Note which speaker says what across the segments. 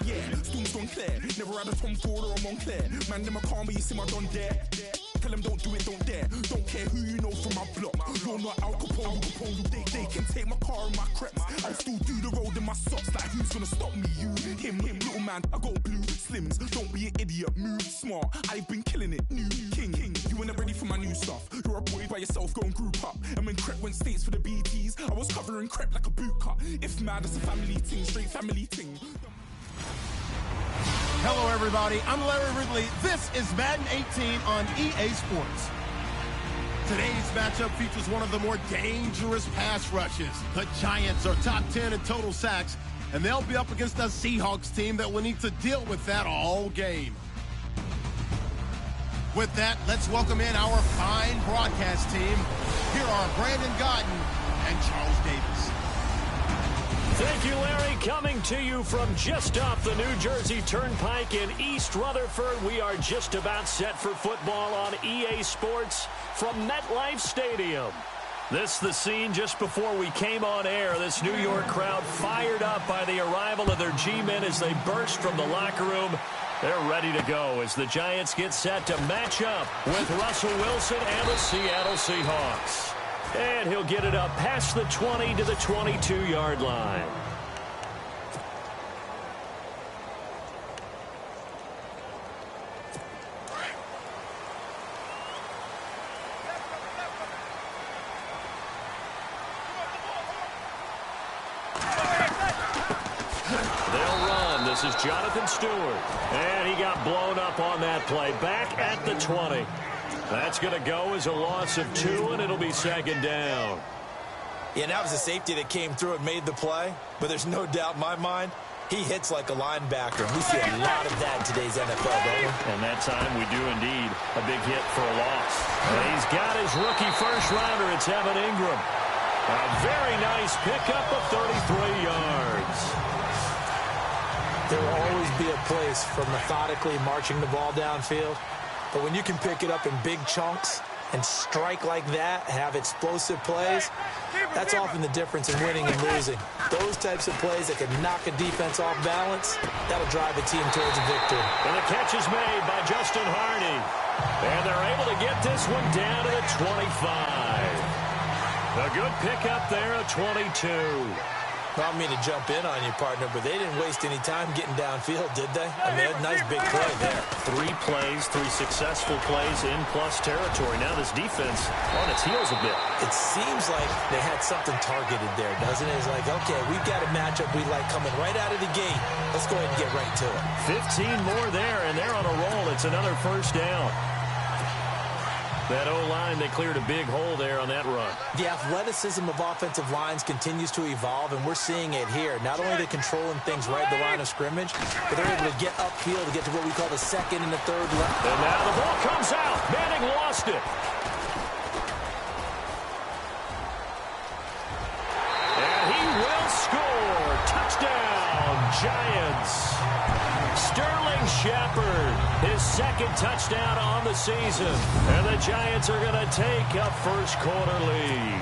Speaker 1: yeah, storm's gone clear. Never had a Tom Ford or a Montclair. Man, them a call me, you see my done there. Tell them don't do it, don't dare. Don't care who you know from my block. You're not Al Capone. They can take my car and my creps. I'll still do the road in my socks. Like who's gonna stop me? You, him, little man. I got blue slims. Don't be an idiot. Move smart. I've been killing it. New king. You ain't ready for my new stuff. You're a boy by yourself. Go and group up. And when Crep went states for the BTs, I was covering Crep like a boot cut. If mad, it's a family thing. Straight family thing.
Speaker 2: Hello, everybody. I'm Larry Ridley. This is Madden 18 on EA Sports. Today's matchup features one of the more dangerous pass rushes. The Giants are top 10 in total sacks, and they'll be up against a Seahawks team that will need to deal with that all game. With that, let's welcome in our fine broadcast team. Here are Brandon Godden and Charles Davis.
Speaker 3: Thank you, Larry. Coming to you from just off the New Jersey Turnpike in East Rutherford. We are just about set for football on EA Sports from MetLife Stadium. This the scene just before we came on air. This New York crowd fired up by the arrival of their G-men as they burst from the locker room. They're ready to go as the Giants get set to match up with Russell Wilson and the Seattle Seahawks. And he'll get it up past the 20 to the 22-yard line. They'll run. This is Jonathan Stewart. And he got blown up on that play. Back at the 20. That's going to go as a loss of 2, and it'll be second down.
Speaker 4: Yeah, that was a safety that came through and made the play, but there's no doubt in my mind, he hits like a linebacker. We see a lot of that in today's NFL, don't we?
Speaker 3: And that time we do indeed a big hit for a loss. And he's got his rookie first-rounder. It's Evan Ingram. A very nice pickup of 33 yards.
Speaker 4: There will always be a place for methodically marching the ball downfield. But when you can pick it up in big chunks and strike like that, have explosive plays, that's often the difference in winning and losing. Those types of plays that can knock a defense off balance, that'll drive a team towards a victory.
Speaker 3: And the catch is made by Justin Harney. And they're able to get this one down to the 25. A good pickup there, a 22.
Speaker 4: I don't mean to jump in on you, partner, but they didn't waste any time getting downfield, did they? I mean, a nice big play there.
Speaker 3: 3 plays, 3 successful plays in plus territory. Now this defense on its heels a bit.
Speaker 4: It seems like they had something targeted there, doesn't it? It's like, okay, we've got a matchup we like coming right out of the gate. Let's go ahead and get right to it.
Speaker 3: 15 more there, and they're on a roll. It's another first down. That O-line, they cleared a big hole there on that run.
Speaker 4: The athleticism of offensive lines continues to evolve, and we're seeing it here. Not only are they controlling things right at the line of scrimmage, but they're able to get upfield to get to what we call the second and the third level.
Speaker 3: And now the ball comes out. Manning lost it. And he will score. Touchdown, Giants. Sterling Shepard, his second touchdown on the season. And the Giants are going to take a first-quarter lead.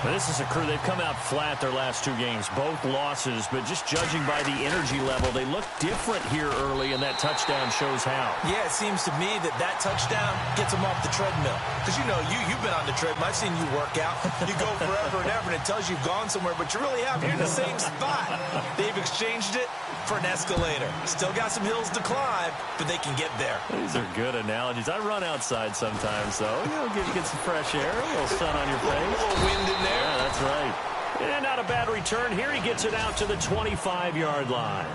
Speaker 3: This is a crew. They've come out flat their last 2 games, both losses, but just judging by the energy level, they look different here early, and that touchdown shows how.
Speaker 4: Yeah, it seems to me that touchdown gets them off the treadmill. Because, you know, you've been on the treadmill. I've seen you work out. You go forever and ever, and it tells you you've gone somewhere, but you really haven't. You're in the same spot. They've exchanged it for an escalator. Still got some hills to climb, but they can get there.
Speaker 3: These are good analogies. I run outside sometimes, though. You know, get some fresh air, a little sun on your face.
Speaker 4: A little wind in there.
Speaker 3: Yeah, that's right. And not a bad return here. He gets it out to the 25-yard line.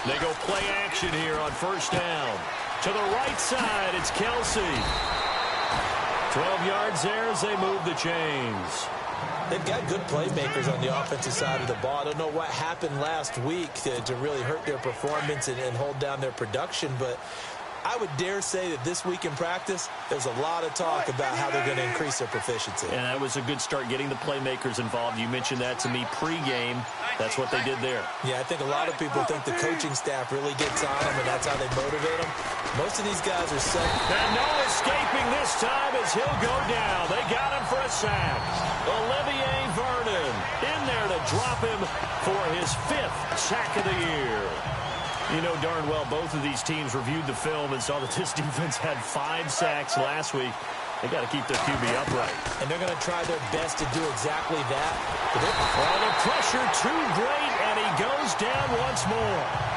Speaker 3: They go play action here on first down. To the right side, it's Kelsey. 12 yards there as they move the chains.
Speaker 4: They've got good playmakers on the offensive side of the ball. I don't know what happened last week to really hurt their performance and hold down their production, but I would dare say that this week in practice, there's a lot of talk about how they're going to increase their proficiency.
Speaker 3: And that was a good start, getting the playmakers involved. You mentioned that to me pregame. That's what they did there.
Speaker 4: Yeah, I think a lot of people think the coaching staff really gets on them, and that's how they motivate them. Most of these guys are set.
Speaker 3: And no escaping this time as he'll go down. They got him for a sack. Olivier Vernon in there to drop him for his 5th sack of the year. You know darn well both of these teams reviewed the film and saw that this defense had 5 sacks last week. They got to keep their QB upright.
Speaker 4: And they're going to try their best to do exactly that.
Speaker 3: Well, the pressure too great, and he goes down once more.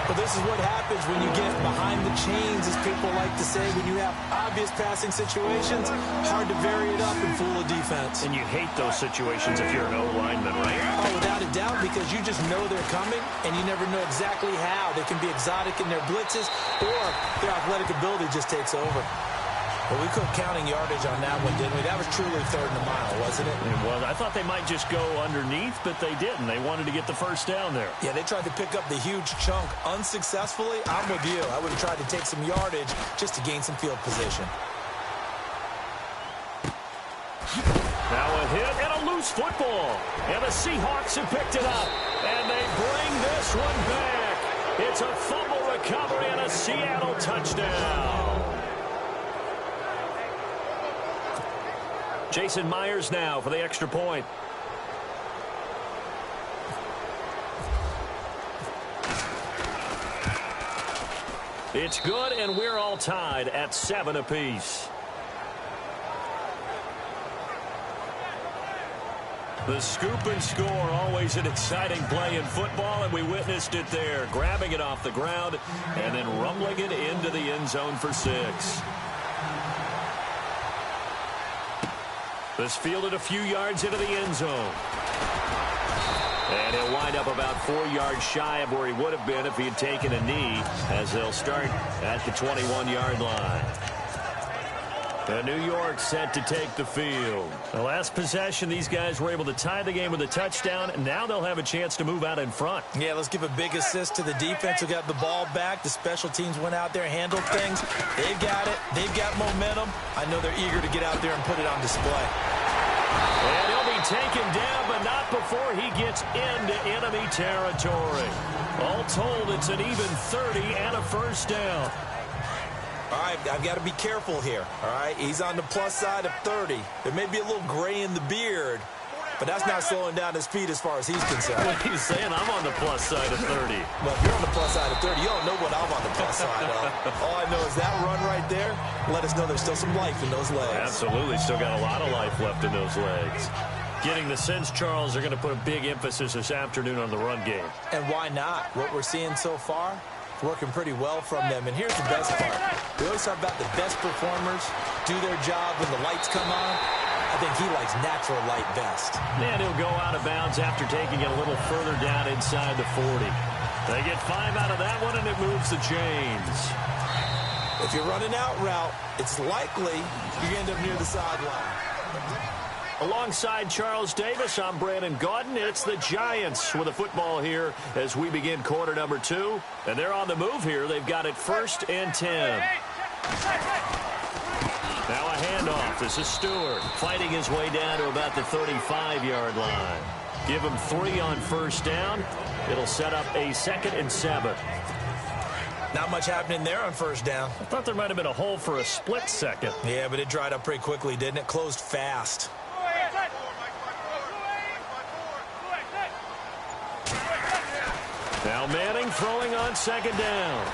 Speaker 4: But this is what happens when you get behind the chains, as people like to say. When you have obvious passing situations, hard to vary it up and fool a defense.
Speaker 3: And you hate those situations if you're an O-lineman, right?
Speaker 4: Oh, without a doubt, because you just know they're coming, and you never know exactly how. They can be exotic in their blitzes, or their athletic ability just takes over. Well, we quit counting yardage on that one, didn't we? That was truly 3rd and a mile, wasn't it?
Speaker 3: It was. I thought they might just go underneath, but they didn't. They wanted to get the first down there.
Speaker 4: Yeah, they tried to pick up the huge chunk unsuccessfully. I'm with you. I would have tried to take some yardage just to gain some field position.
Speaker 3: Now a hit and a loose football. And the Seahawks have picked it up. And they bring this one back. It's a fumble recovery and a Seattle touchdown. Jason Myers now for the extra point. It's good, and we're all tied at 7 apiece. The scoop and score, always an exciting play in football, and we witnessed it there. Grabbing it off the ground and then rumbling it into the end zone for 6. This fielded a few yards into the end zone. And he'll wind up about 4 yards shy of where he would have been if he had taken a knee, as they'll start at the 21-yard line. And New York set to take the field. The last possession, these guys were able to tie the game with a touchdown, and now they'll have a chance to move out in front.
Speaker 4: Yeah, let's give a big assist to the defense who got the ball back. The special teams went out there, handled things. They've got it. They've got momentum. I know they're eager to get out there and put it on display.
Speaker 3: And he'll be taken down, but not before he gets into enemy territory. All told, it's an even 30 and a first down.
Speaker 4: All right, I've got to be careful here, all right? He's on the plus side of 30. There may be a little gray in the beard, but that's not slowing down his speed as far as he's concerned.
Speaker 3: What are you saying? I'm on the plus side of 30.
Speaker 4: Well, if you're on the plus side of 30, you don't know what I'm on the plus side of. All I know is that run right there let us know there's still some life in those legs.
Speaker 3: Absolutely, still got a lot of life left in those legs. Getting the sense, Charles, they're going to put a big emphasis this afternoon on the run game.
Speaker 4: And why not? What we're seeing so far, working pretty well from them. And here's the best part. We always talk about the best performers do their job when the lights come on. I think he likes natural light best.
Speaker 3: And he'll go out of bounds after taking it a little further down inside the 40. They get 5 out of that one, and it moves the chains.
Speaker 4: If you're running out route, it's likely you end up near the sideline.
Speaker 3: Alongside Charles Davis, I'm Brandon Gaudin. It's the Giants with the football here as we begin quarter number 2. And they're on the move here. They've got it 1st and 10. Now a handoff. This is Stewart fighting his way down to about the 35-yard line. Give him 3 on first down. It'll set up a 2nd and 7.
Speaker 4: Not much happening there on first down.
Speaker 3: I thought there might have been a hole for a split second.
Speaker 4: Yeah, but it dried up pretty quickly, didn't it? Closed fast.
Speaker 3: Now Manning throwing on 2nd down.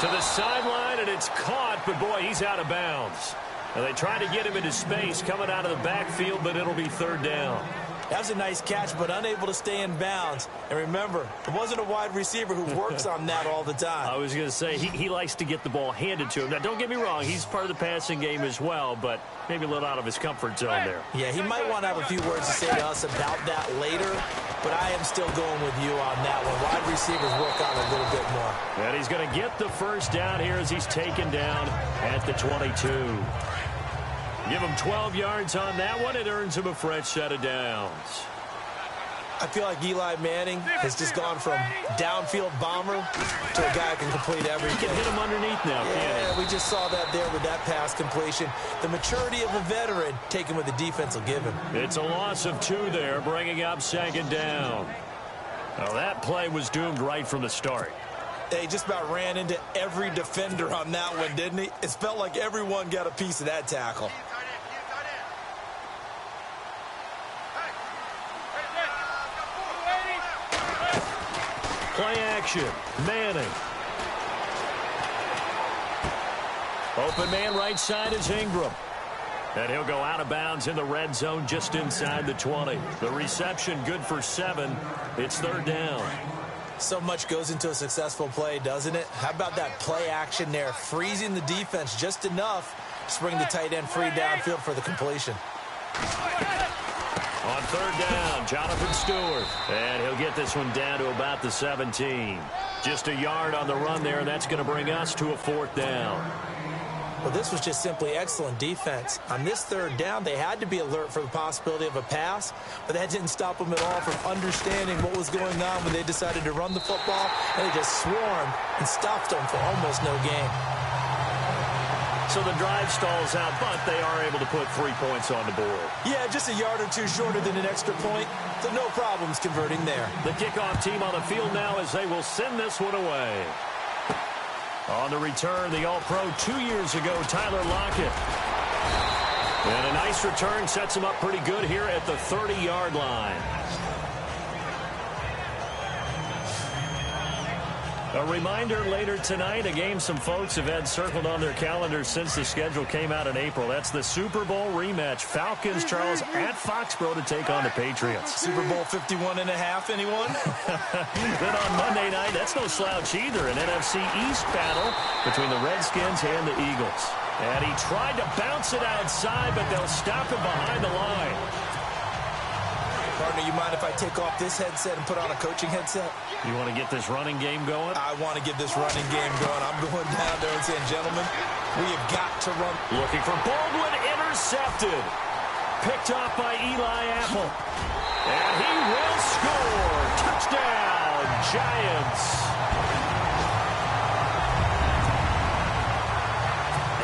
Speaker 3: To the sideline, and it's caught, but boy, he's out of bounds. And they try to get him into space coming out of the backfield, but it'll be 3rd down.
Speaker 4: That was a nice catch, but unable to stay in bounds. And remember, it wasn't a wide receiver who works on that all the time.
Speaker 3: I was going to say, he likes to get the ball handed to him. Now, don't get me wrong, he's part of the passing game as well, but maybe a little out of his comfort zone there.
Speaker 4: Yeah, he might want to have a few words to say to us about that later, but I am still going with you on that one. Wide receivers work on a little bit more.
Speaker 3: And he's going to get the first down here as he's taken down at the 22. Give him 12 yards on that one. It earns him a fresh set of downs.
Speaker 4: I feel like Eli Manning has just gone from downfield bomber to a guy who can complete everything.
Speaker 3: He can hit him underneath now, can't he?
Speaker 4: Yeah, we just saw that there with that pass completion. The maturity of a veteran taking what the defense will give him.
Speaker 3: It's a loss of 2 there, bringing up 2nd down. Well, that play was doomed right from the start.
Speaker 4: They just about ran into every defender on that one, didn't he? It felt like everyone got a piece of that tackle.
Speaker 3: Play action. Manning. Open man right side is Ingram. And he'll go out of bounds in the red zone just inside the 20. The reception good for 7. It's 3rd down.
Speaker 4: So much goes into a successful play, doesn't it? How about that play action there, freezing the defense just enough to bring the tight end free downfield for the completion.
Speaker 3: On 3rd down, Jonathan Stewart. And he'll get this one down to about the 17. Just a yard on the run there, and that's going to bring us to a 4th down.
Speaker 4: Well, this was just simply excellent defense. On this 3rd down, they had to be alert for the possibility of a pass, but that didn't stop them at all from understanding what was going on when they decided to run the football, and they just swarmed and stopped them for almost no gain.
Speaker 3: So the drive stalls out, but they are able to put 3 points on the board.
Speaker 4: Yeah, just a yard or 2 shorter than an extra point, so no problems converting there.
Speaker 3: The kickoff team on the field now as they will send this one away. On the return, the All-Pro 2 years ago, Tyler Lockett. And a nice return sets him up pretty good here at the 30-yard line. A reminder later tonight, a game some folks have had circled on their calendars since the schedule came out in April. That's the Super Bowl rematch. Falcons, Charles, at Foxborough to take on the Patriots.
Speaker 4: Super Bowl 51.5, anyone?
Speaker 3: Then on Monday night, that's no slouch either. An NFC East battle between the Redskins and the Eagles. And he tried to bounce it outside, but they'll stop him behind the line.
Speaker 4: Partner, you mind if I take off this headset and put on a coaching headset?
Speaker 3: You want to get this running game going?
Speaker 4: I want to get this running game going. I'm going down there and saying, gentlemen, we have got to run.
Speaker 3: Looking for Baldwin, intercepted. Picked off by Eli Apple. And he will score. Touchdown, Giants.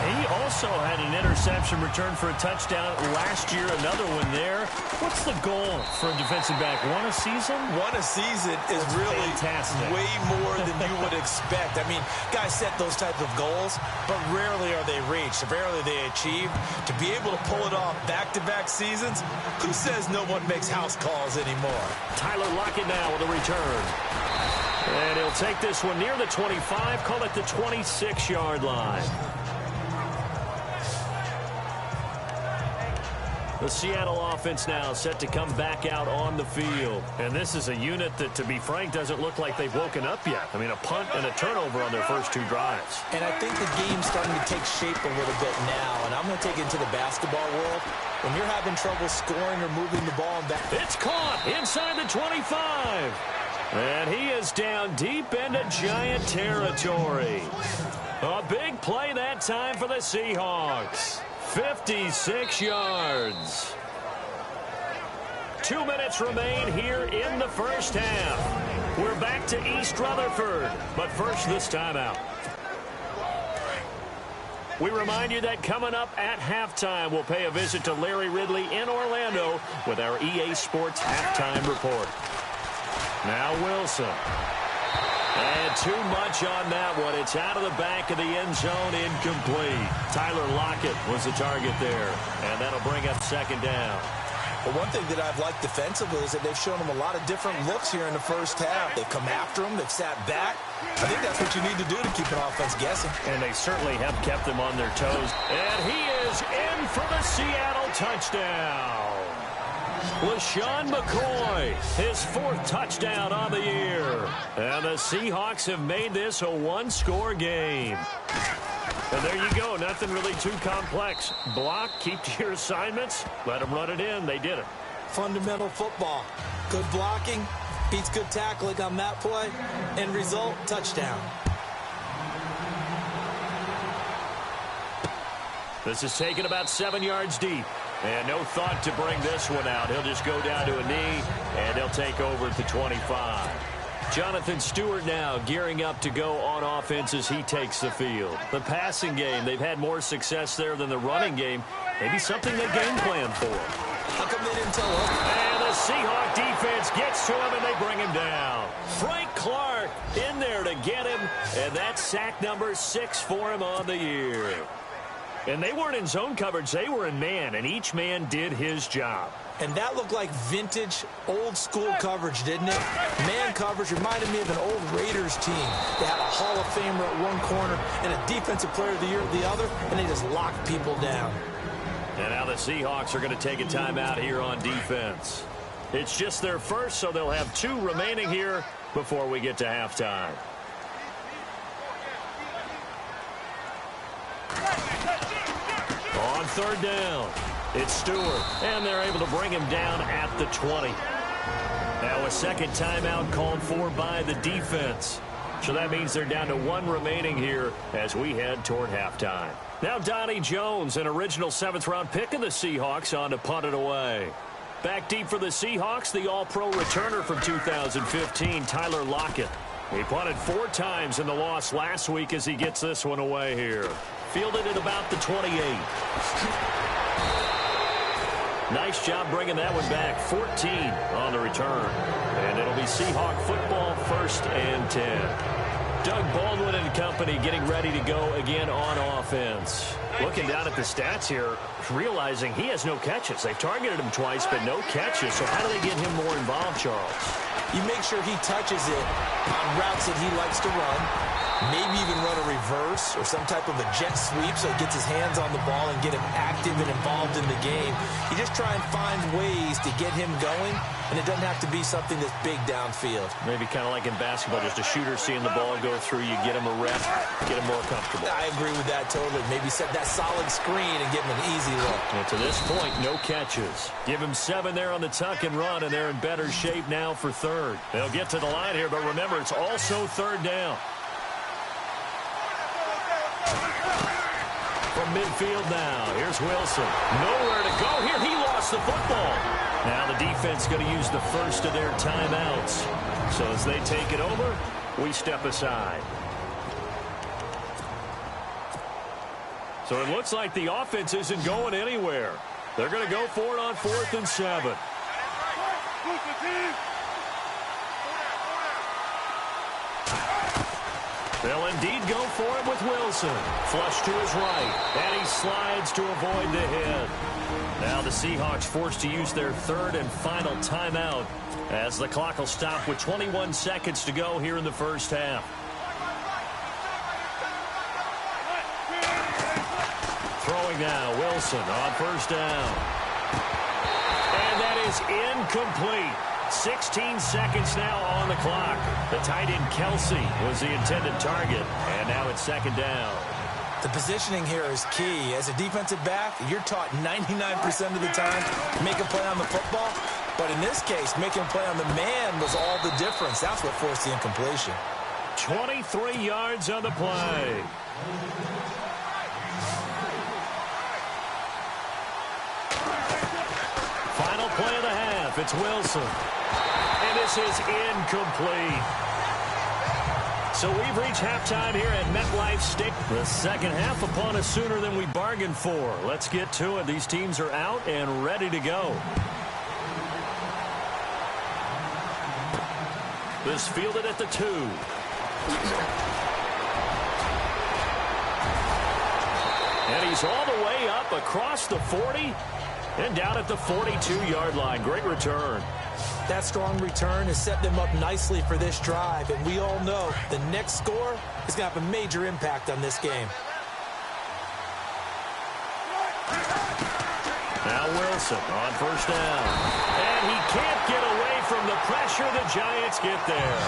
Speaker 3: He also had an interception return for a touchdown last year. Another one there. What's the goal for a defensive back? 1 a season?
Speaker 4: 1 a season is really
Speaker 3: fantastic.
Speaker 4: Way more than you would expect. I mean, guys set those types of goals, but rarely are they reached. Rarely they achieved. To be able to pull it off back-to-back seasons, who says no one makes house calls anymore?
Speaker 3: Tyler Lockett now with a return. And he'll take this one near the 25, call it the 26-yard line. The Seattle offense now set to come back out on the field. And this is a unit that, to be frank, doesn't look like they've woken up yet. I mean, a punt and a turnover on their first 2 drives.
Speaker 4: And I think the game's starting to take shape a little bit now. And I'm going to take it into the basketball world. When you're having trouble scoring or moving the ball back.
Speaker 3: It's caught inside the 25. And he is down deep into Giant territory. A big play that time for the Seahawks. 56 yards. 2 minutes remain here in the first half. We're back to East Rutherford, but first this timeout. We remind you that coming up at halftime, we'll pay a visit to Larry Ridley in Orlando with our EA Sports halftime report. Now Wilson. And too much on that one. It's out of the back of the end zone, incomplete. Tyler Lockett was the target there, and that'll bring up 2nd down.
Speaker 4: Well, one thing that I've liked defensively is that they've shown them a lot of different looks here in the first half. They've come after them. They've sat back. I think that's what you need to do to keep an offense guessing.
Speaker 3: And they certainly have kept them on their toes. And he is in for the Seattle touchdown. LaShawn McCoy, his 4th touchdown on the year. And the Seahawks have made this a 1-score game. And there you go. Nothing really too complex. Block, keep to your assignments, let them run it in. They did it.
Speaker 4: Fundamental football. Good blocking beats good tackling on that play. End result, touchdown.
Speaker 3: This is taken about 7 yards deep. And no thought to bring this one out. He'll just go down to a knee, and he'll take over at the 25. Jonathan Stewart now gearing up to go on offense as he takes the field. The passing game, they've had more success there than the running game. Maybe something they game plan for.
Speaker 4: How come they didn't tell him?
Speaker 3: And the Seahawk defense gets to him, and they bring him down. Frank Clark in there to get him, and that's sack number 6 for him on the year. And they weren't in zone coverage. They were in man, and each man did his job.
Speaker 4: And that looked like vintage, old-school coverage, didn't it? Man coverage reminded me of an old Raiders team. They had a Hall of Famer at one corner and a Defensive Player of the Year at the other, and they just locked people down.
Speaker 3: And now the Seahawks are going to take a timeout here on defense. It's just their first, so they'll have 2 remaining here before we get to halftime. On 3rd down, it's Stewart, and they're able to bring him down at the 20. Now a second timeout called for by the defense. So that means they're down to 1 remaining here as we head toward halftime. Now Donnie Jones, an original 7th-round pick of the Seahawks, on to punt it away. Back deep for the Seahawks, the All-Pro returner from 2015, Tyler Lockett. He punted 4 times in the loss last week as he gets this one away here. Fielded at about the 28. Nice job bringing that one back. 14 on the return. And it'll be Seahawk football, 1st and 10. Doug Baldwin and company getting ready to go again on offense. Looking down at the stats here, realizing he has no catches. They've targeted him twice, but no catches. So how do they get him more involved, Charles?
Speaker 4: You make sure he touches it on routes that he likes to run. Maybe even run a reverse or some type of a jet sweep so he gets his hands on the ball and get him active and involved in the game. You just try and find ways to get him going, and it doesn't have to be something that's big downfield.
Speaker 3: Maybe kind of like in basketball, just a shooter seeing the ball go through, you get him a rep, get him more comfortable.
Speaker 4: I agree with that totally. Maybe set that solid screen and give him an easy look.
Speaker 3: And to this point, no catches. Give him 7 there on the tuck and run, and they're in better shape now for 3rd. They'll get to the line here, but remember, it's also 3rd down. From midfield now, here's Wilson. Nowhere to go here. He lost the football. Now the defense going to use the first of their timeouts. So as they take it over, we step aside. So it looks like the offense isn't going anywhere. They're going to go for it on 4th and 7. They'll indeed go for it with Wilson. Flush to his right, and he slides to avoid the hit. Now the Seahawks forced to use their 3rd and final timeout as the clock will stop with 21 seconds to go here in the first half. Throwing now, Wilson on 1st down. And that is incomplete. 16 seconds now on the clock. The tight end Kelsey was the intended target, and now it's 2nd down.
Speaker 4: The positioning here is key. As a defensive back, you're taught 99% of the time to make a play on the football. But in this case, making a play on the man was all the difference. That's what forced the incompletion.
Speaker 3: 23 yards on the play. Final play of the half. It's Wilson. And this is incomplete. So we've reached halftime here at MetLife Stadium. The second half upon us sooner than we bargained for. Let's get to it. These teams are out and ready to go. This fielded at the 2. And he's all the way up across the 40 and down at the 42-yard line. Great return.
Speaker 4: That strong return has set them up nicely for this drive, and we all know the next score is going to have a major impact on this game.
Speaker 3: Now Wilson on 1st down. And he can't get away from the pressure. The Giants get there.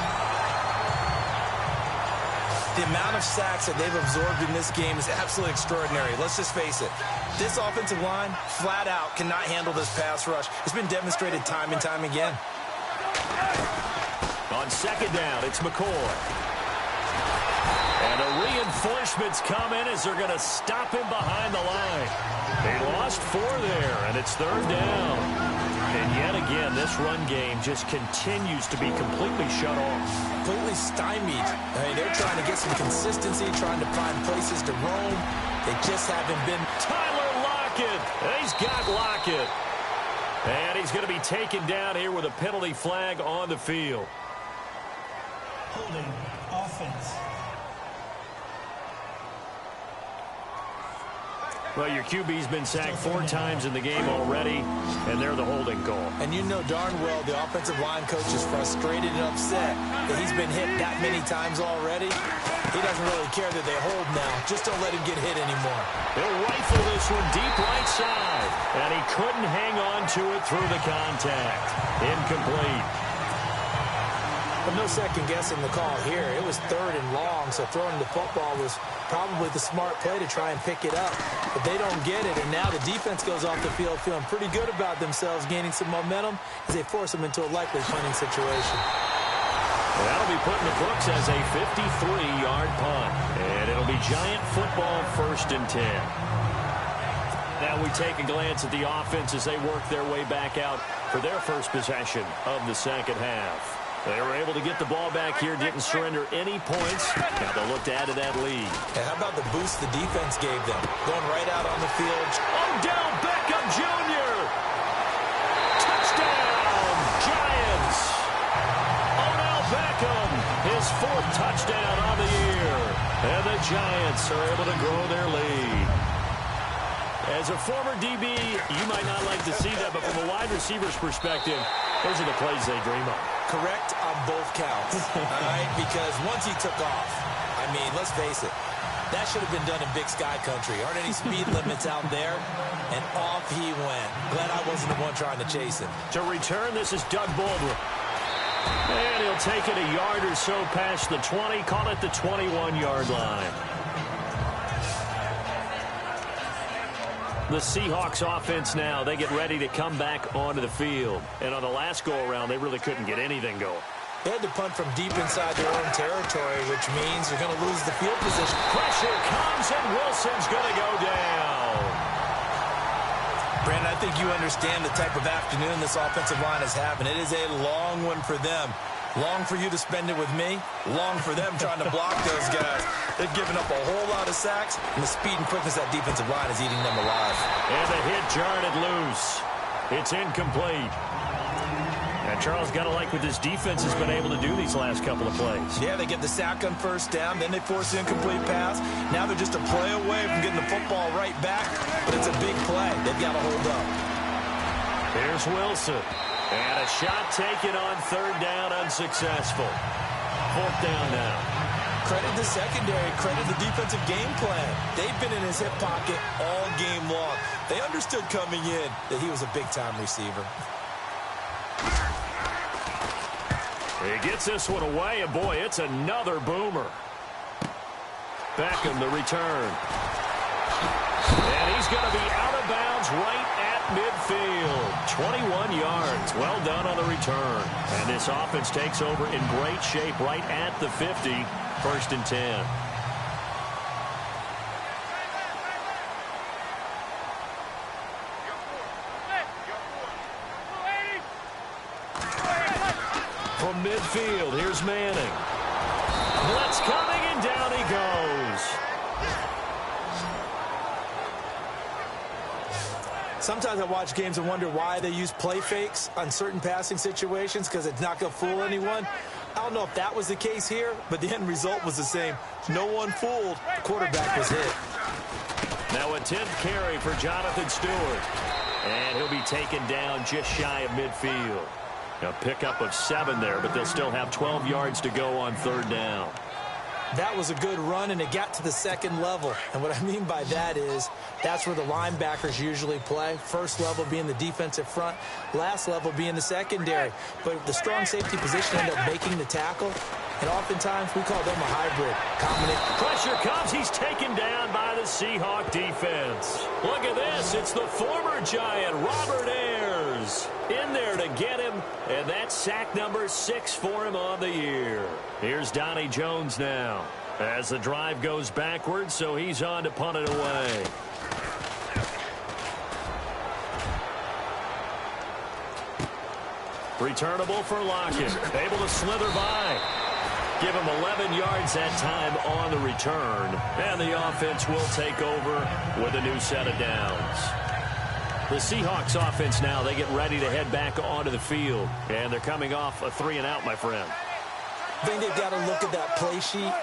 Speaker 4: The amount of sacks that they've absorbed in this game is absolutely extraordinary. Let's just face it. This offensive line, flat out, cannot handle this pass rush. It's been demonstrated time and time again.
Speaker 3: On 2nd down, it's McCoy. And a Reinforcements come in as they're going to stop him behind the line. They lost 4 there, and it's 3rd down. And yet again, this run game just continues to be completely shut off.
Speaker 4: Completely stymied. I mean, they're trying to get some consistency, trying to find places to roam. They just haven't been.
Speaker 3: Tyler Lockett. He's got Lockett. And he's going to be taken down here with a penalty flag on the field.
Speaker 5: Holding offense.
Speaker 3: Well, your QB's been sacked 4 times in the game already, and they're the holding call.
Speaker 4: And you know darn well the offensive line coach is frustrated and upset that he's been hit that many times already. He doesn't really care that they hold now. Just don't let him get hit anymore.
Speaker 3: They'll rifle this one deep right side, and he couldn't hang on to it through the contact. Incomplete.
Speaker 4: But no second guessing the call here. It was 3rd and long, so throwing the football was probably the smart play to try and pick it up. But they don't get it, and now the defense goes off the field feeling pretty good about themselves, gaining some momentum as they force them into a likely punting situation.
Speaker 3: That'll be put in the books as a 53-yard punt, and it'll be Giant football 1st and 10. Now we take a glance at the offense as they work their way back out for their first possession of the second half. They were able to get the ball back here, didn't surrender any points. Now they'll look to add to that lead.
Speaker 4: And how about the boost the defense gave them? Going right out on the field.
Speaker 3: Odell Beckham Jr. Touchdown, Giants. Odell Beckham, his 4th touchdown on the year. And the Giants are able to grow their lead. As a former DB, you might not like to see that, but from a wide receiver's perspective, those are the plays they dream of.
Speaker 4: Correct on both counts, all right? Because once he took off, I mean, let's face it, that should have been done in Big Sky Country. Aren't any speed limits out there? And off he went. Glad I wasn't the one trying to chase him.
Speaker 3: To return, this is Doug Baldwin. And he'll take it a yard or so past the 20, call it the 21-yard line. The Seahawks offense now, they get ready to come back onto the field. And on the last go-around, they really couldn't get anything going.
Speaker 4: They had to punt from deep inside their own territory, which means they're going to lose the field position.
Speaker 3: Pressure comes, and Wilson's going to go down.
Speaker 4: Brandon, I think you understand the type of afternoon this offensive line is having. It is a long one for them. Long for you to spend it with me. Long for them trying to block those guys. They've given up a whole lot of sacks, and the speed and quickness of that defensive line is eating them alive.
Speaker 3: And the hit jarred it loose. It's incomplete. And Charles, got to like what this defense has been able to do these last couple of plays.
Speaker 4: Yeah, they get the sack on 1st down, then they force the incomplete pass. Now they're just a play away from getting the football right back, but it's a big play. They've got to hold up.
Speaker 3: Here's Wilson. And a shot taken on 3rd down, unsuccessful. 4th down now.
Speaker 4: Credit the secondary, credit the defensive game plan. They've been in his hip pocket all game long. They understood coming in that he was a big-time receiver.
Speaker 3: He gets this one away, and boy, it's another boomer. Beckham, the return. And he's going to be out of bounds right at midfield. 21 yards. Well done on the return. And this offense takes over in great shape right at the 50. 1st and 10. From midfield, here's Manning. Blitz coming, and down he goes.
Speaker 4: Sometimes I watch games and wonder why they use play fakes on certain passing situations, because it's not going to fool anyone. I don't know if that was the case here, but the end result was the same. No one fooled. The quarterback was hit.
Speaker 3: Now a 10th carry for Jonathan Stewart. And he'll be taken down just shy of midfield. A pickup of 7 there, but they'll still have 12 yards to go on 3rd down.
Speaker 4: That was a good run, and it got to the 2nd level. And what I mean by that is that's where the linebackers usually play. 1st level being the defensive front, last level being the secondary. But the strong safety position ended up making the tackle, and oftentimes we call them a hybrid.
Speaker 3: Pressure comes. He's taken down by the Seahawk defense. Look at this. It's the former Giant, Robert Ayers, in there to get him, and that's sack number 6 for him on the year. Here's Donnie Jones now. As the drive goes backwards, so he's on to punt it away. Returnable for Lockett. Able to slither by. Give him 11 yards that time on the return. And the offense will take over with a new set of downs. The Seahawks offense now, they get ready to head back onto the field. And they're coming off a 3-and-out, my friend.
Speaker 4: I think they've got to look at that play sheet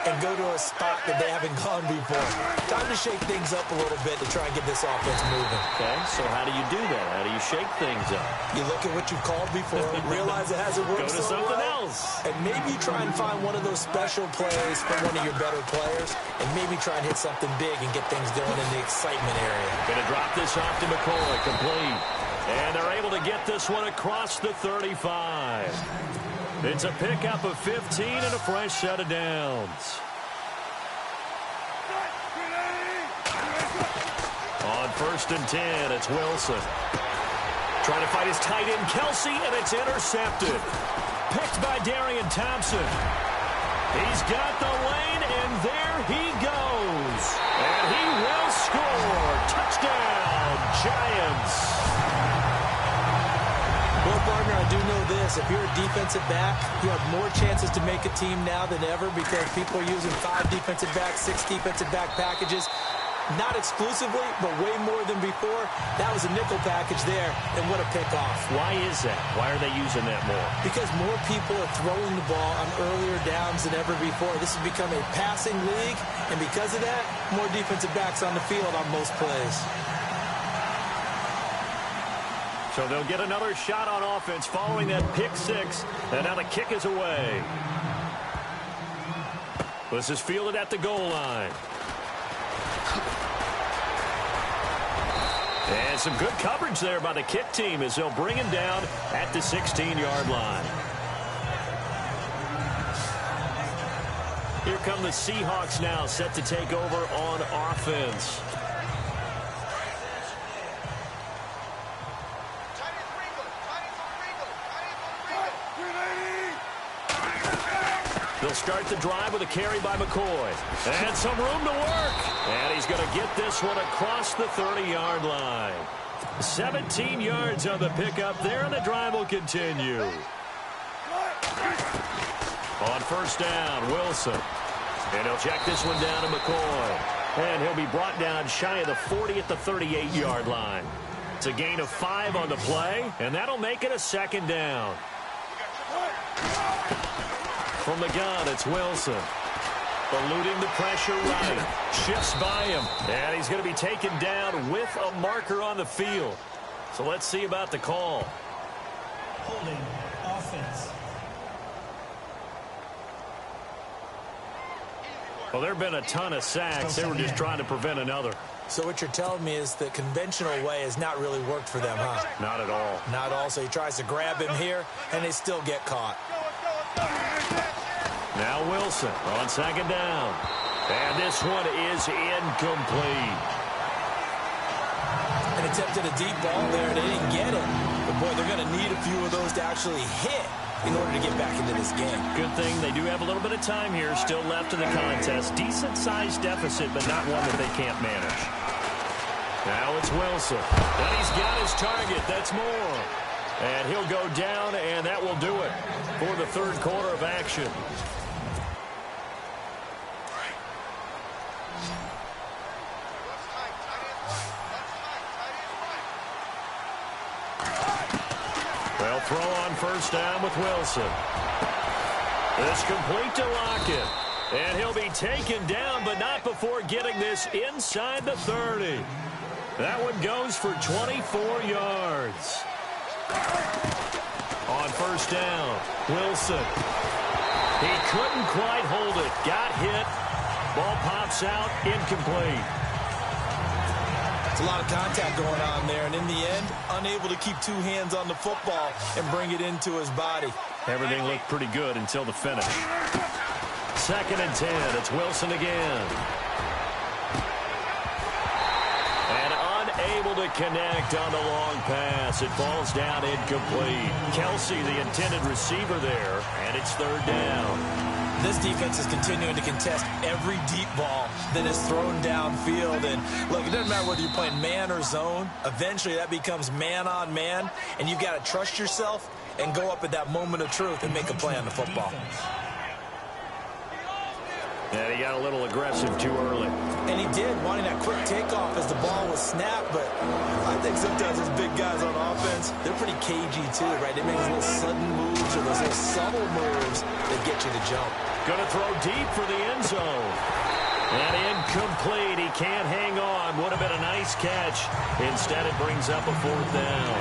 Speaker 4: and go to a spot that they haven't gone before. Time to shake things up a little bit to try and get this offense moving.
Speaker 3: Okay, so how do you do that? How do you shake things up?
Speaker 4: You look at what you've called before, realize it hasn't worked
Speaker 3: so well. Go to something else.
Speaker 4: And maybe you try and find one of those special plays from one of your better players, and maybe try and hit something big and get things going in the excitement area.
Speaker 3: Going to drop this off to McCoy, complete. And they're able to get this one across the 35. It's a pickup of 15 and a fresh set of downs. On 1st and 10, it's Wilson. Trying to fight his tight end, Kelsey, and it's intercepted. Picked by Darian Thompson. He's got the lane, and there he goes. And he will score. Touchdown, Giants.
Speaker 4: Well, partner, I do know this. If you're a defensive back, you have more chances to make a team now than ever because people are using 5 defensive backs, 6 defensive back packages. Not exclusively, but way more than before. That was a nickel package there, and what a pickoff.
Speaker 3: Why is that? Why are they using that more?
Speaker 4: Because more people are throwing the ball on earlier downs than ever before. This has become a passing league, and because of that, more defensive backs on the field on most plays.
Speaker 3: So they'll get another shot on offense following that pick 6, and now the kick is away. This is fielded at the goal line. And some good coverage there by the kick team as they'll bring him down at the 16-yard line. Here come the Seahawks now, set to take over on offense. They'll start the drive with a carry by McCoy. And some room to work. And he's going to get this one across the 30-yard line. 17 yards on the pickup there, and the drive will continue. On 1st down, Wilson. And he'll check this one down to McCoy. And he'll be brought down shy of the 40 at the 38-yard line. It's a gain of 5 on the play, and that'll make it a 2nd down. From the gun, it's Wilson. Eluding the pressure right. Shifts by him. And he's going to be taken down with a marker on the field. So let's see about the call.
Speaker 5: Holding offense.
Speaker 3: Well, there have been a ton of sacks. They were just trying to prevent another.
Speaker 4: So what you're telling me is the conventional way has not really worked for them, huh?
Speaker 3: Not at all.
Speaker 4: Not at all. So he tries to grab him here, and they still get caught.
Speaker 3: Now Wilson on 2nd down. And this one is incomplete.
Speaker 4: And attempted a deep ball there, and they didn't get it. But, boy, they're going to need a few of those to actually hit in order to get back into this game.
Speaker 3: Good thing they do have a little bit of time here still left in the contest. Decent-sized deficit, but not one that they can't manage. Now it's Wilson. And he's got his target. That's more. And he'll go down, and that will do it for the 3rd quarter of action. They'll throw on 1st down with Wilson. This complete to Lockett. And he'll be taken down, but not before getting this inside the 30. That one goes for 24 yards. On 1st down, Wilson. He couldn't quite hold it. Got hit. Ball pops out, incomplete.
Speaker 4: It's a lot of contact going on there, and in the end, unable to keep 2 hands on the football and bring it into his body.
Speaker 3: Everything looked pretty good until the finish. 2nd and 10. It's Wilson again. And unable to connect on the long pass. It falls down incomplete. Kelsey, the intended receiver there, and it's 3rd down.
Speaker 4: this defense is continuing to contest every deep ball that is thrown downfield. And look, it doesn't matter whether you're playing man or zone. Eventually that becomes man on man, and you've got to trust yourself and go up at that moment of truth and make a play on the football.
Speaker 3: And he got a little aggressive too early.
Speaker 4: And he did, wanting that quick takeoff as the ball was snapped. But I think sometimes those big guys on offense, they're pretty cagey too, right? They make those little sudden moves or those little subtle moves that get you to jump.
Speaker 3: Going to throw deep for the end zone. And incomplete. He can't hang on. Would have been a nice catch. Instead, it brings up a 4th down.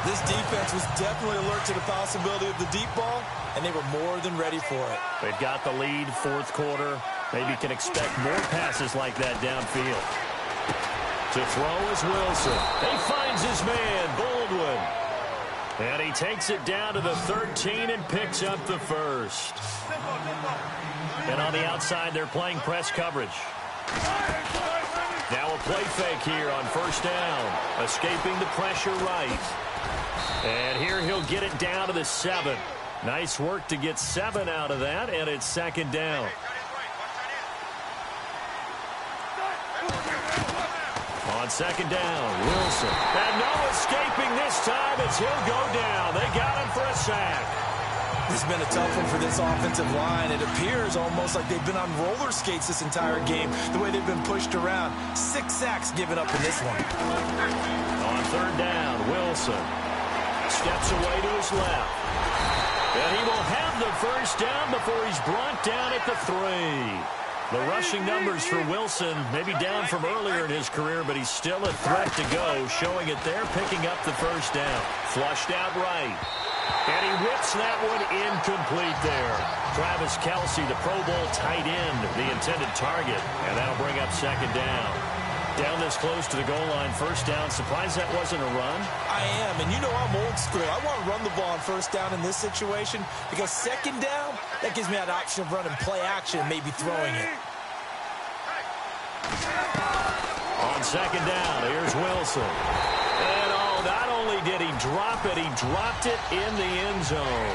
Speaker 4: This defense was definitely alert to the possibility of the deep ball, and they were more than ready for it.
Speaker 3: They've got the lead, 4th quarter. Maybe can expect more passes like that downfield. To throw is Wilson. He finds his man, Baldwin. And he takes it down to the 13 and picks up the 1st. And on the outside, they're playing press coverage. Now a play fake here on 1st down. Escaping the pressure right. And here he'll get it down to the 7. Nice work to get 7 out of that, and it's 2nd down. On 2nd down, Wilson. And no escaping this time as he'll go down. They got him for a sack.
Speaker 4: This has been a tough one for this offensive line. It appears almost like they've been on roller skates this entire game, the way they've been pushed around. 6 sacks given up in this one.
Speaker 3: On 3rd down, Wilson steps away to his left. And he will have the 1st down before he's brought down at the 3. The rushing numbers for Wilson maybe down from earlier in his career, but he's still a threat to go, showing it there, picking up the 1st down. Flushed out right. And he whips that one incomplete there. Travis Kelce, the Pro Bowl tight end, the intended target, and that'll bring up 2nd down. Down this close to the goal line, 1st down. Surprised that wasn't a run?
Speaker 4: I am, and you know I'm old school. I want to run the ball on 1st down in this situation because 2nd down, that gives me that option of running play action and maybe throwing it.
Speaker 3: On 2nd down, here's Wilson. And not only did he drop it, he dropped it in the end zone.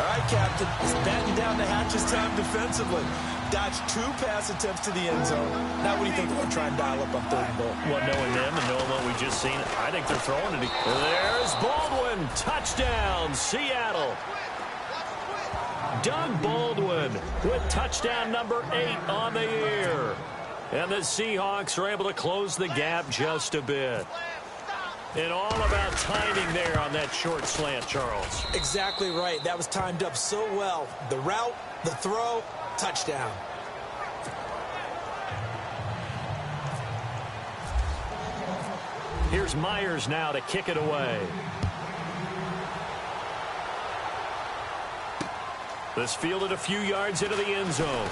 Speaker 4: All right, Captain, it's batten down the hatches time defensively. Dodged 2 pass attempts to the end zone. Now what do you think they're going to try and dial up on 3rd and goal?
Speaker 3: Well, knowing them and knowing what we just seen, I think they're throwing it. There's Baldwin. Touchdown, Seattle. Doug Baldwin with touchdown number 8 on the year. And the Seahawks are able to close the gap just a bit. And all about timing there on that short slant, Charles.
Speaker 4: Exactly right. That was timed up so well. The route, the throw, touchdown.
Speaker 3: Here's Myers now to kick it away. This fielded a few yards into the end zone.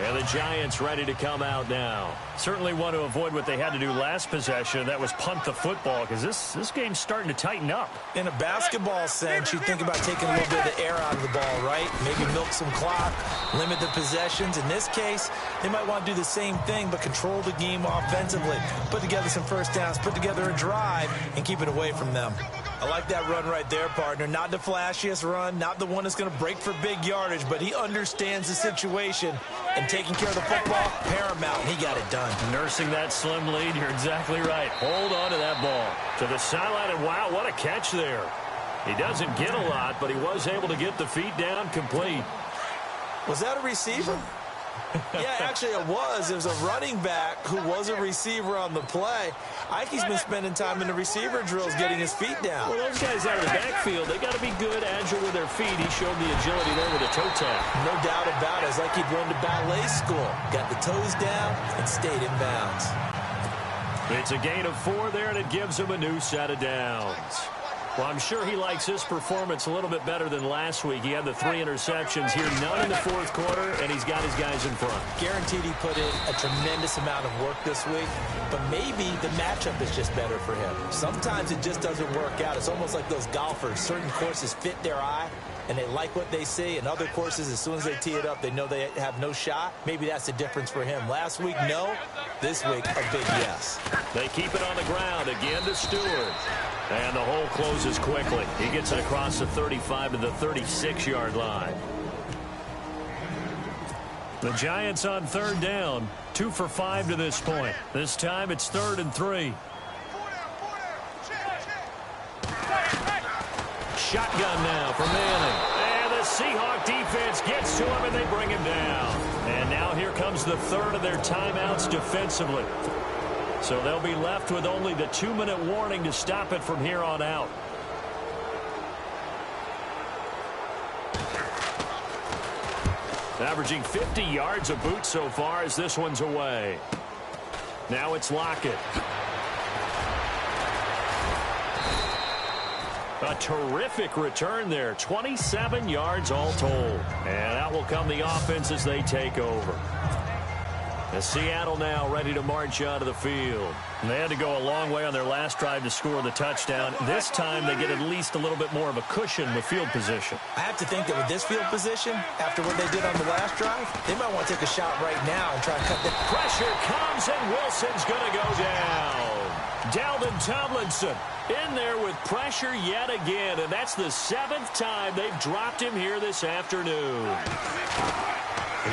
Speaker 3: And the Giants ready to come out now. Certainly want to avoid what they had to do last possession. That was punt the football, because this game's starting to tighten up.
Speaker 4: In a basketball sense, you think about taking a little bit of the air out of the ball, right? Maybe milk some clock, limit the possessions. In this case, they might want to do the same thing, but control the game offensively. Put together some 1st downs, put together a drive, and keep it away from them. I like that run right there, partner. Not the flashiest run, not the one that's going to break for big yardage, but he understands the situation, and taking care of the football, paramount, and he got it done.
Speaker 3: Nursing that slim lead, you're exactly right. Hold on to that ball. To the sideline, and wow, what a catch there. He doesn't get a lot, but he was able to get the feet down complete.
Speaker 4: Was that a receiver? Yeah, actually it was. It was a running back who was a receiver on the play. I think he's been spending time in the receiver drills getting his feet down.
Speaker 3: Well, those guys out of the backfield, they got to be good, agile with their feet. He showed the agility there with a toe tap.
Speaker 4: No doubt about it. It's like he'd run to ballet school. Got the toes down and stayed in bounds.
Speaker 3: It's a gain of 4 there, and it gives him a new set of downs. Well, I'm sure he likes his performance a little bit better than last week. He had the 3 interceptions here, none in the 4th quarter, and he's got his guys in front.
Speaker 4: Guaranteed he put in a tremendous amount of work this week, but maybe the matchup is just better for him. Sometimes it just doesn't work out. It's almost like those golfers. Certain courses fit their eye, and they like what they see. In other courses, as soon as they tee it up, they know they have no shot. Maybe that's the difference for him. Last week, no. This week, a big yes.
Speaker 3: They keep it on the ground again to Stewart. And the hole closes quickly. He gets it across the 35 to the 36-yard line. The Giants on third down. 2 for 5 to this point. This time it's 3rd and 3. Shotgun now for Manning. And the Seahawk defense gets to him, and they bring him down. And now here comes the third of their timeouts defensively. So they'll be left with only the 2-minute warning to stop it from here on out. Averaging 50 yards a boot so far as this one's away. Now it's Lockett. A terrific return there. 27 yards all told. And out will come the offense as they take over. As Seattle now ready to march onto the field. And they had to go a long way on their last drive to score the touchdown. This time they get at least a little bit more of a cushion with field position.
Speaker 4: I have to think that with this field position, after what they did on the last drive, they might want to take a shot right now and try and cut the
Speaker 3: pressure comes, and Wilson's going to go down. Dalvin Tomlinson in there with pressure yet again, and that's the 7th time they've dropped him here this afternoon.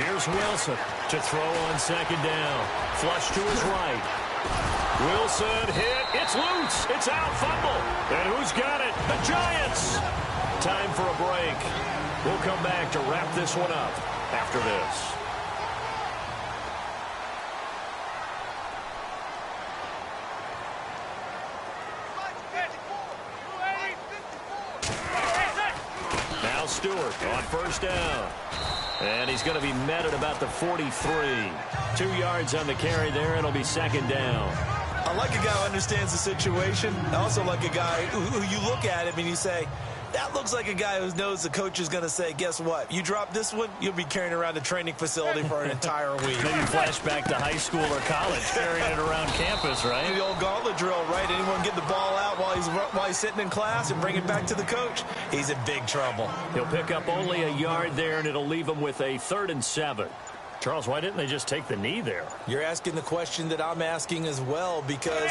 Speaker 3: Here's Wilson to throw on second down. Flush to his right. Wilson hit. It's loose. It's out. Fumble. And who's got it? The Giants. Time for a break. We'll come back to wrap this one up after this. Now Stewart on first down. And he's going to be met at about the 43. 2 yards on the carry there. It'll be second down.
Speaker 4: I like a guy who understands the situation. I also like a guy who you look at him and you say, that looks like a guy who knows the coach is going to say, guess what? You drop this one, you'll be carrying around a training facility for an entire week.
Speaker 3: Maybe flashback to high school or college, carrying it around campus, right?
Speaker 4: The old gauntlet drill, right? Anyone get the ball out while he's sitting in class and bring it back to the coach? He's in big trouble.
Speaker 3: He'll pick up only a yard there, and it'll leave him with a 3rd and 7. Charles, why didn't they just take the knee there?
Speaker 4: You're asking the question that I'm asking as well, because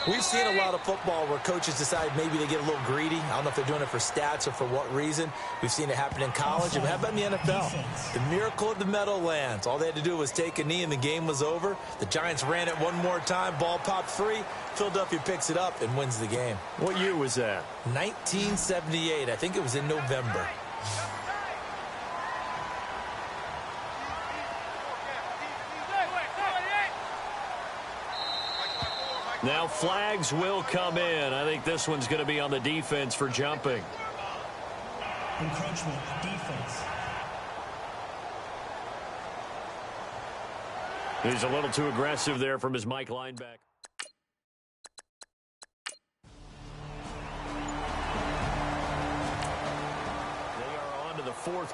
Speaker 4: we've seen a lot of football where coaches decide maybe they get a little greedy. I don't know if they're doing it for stats or for what reason. We've seen it happen in college. And how about in the NFL? The miracle of the Meadowlands. All they had to do was take a knee and the game was over. The Giants ran it one more time. Ball popped free. Philadelphia picks it up and wins the game.
Speaker 3: What year was that?
Speaker 4: 1978. I think it was in November.
Speaker 3: Now flags will come in. I think this one's going to be on the defense for jumping.
Speaker 5: Encroachment, defense.
Speaker 3: He's a little too aggressive there from his Mike linebacker. They are on to the 4th.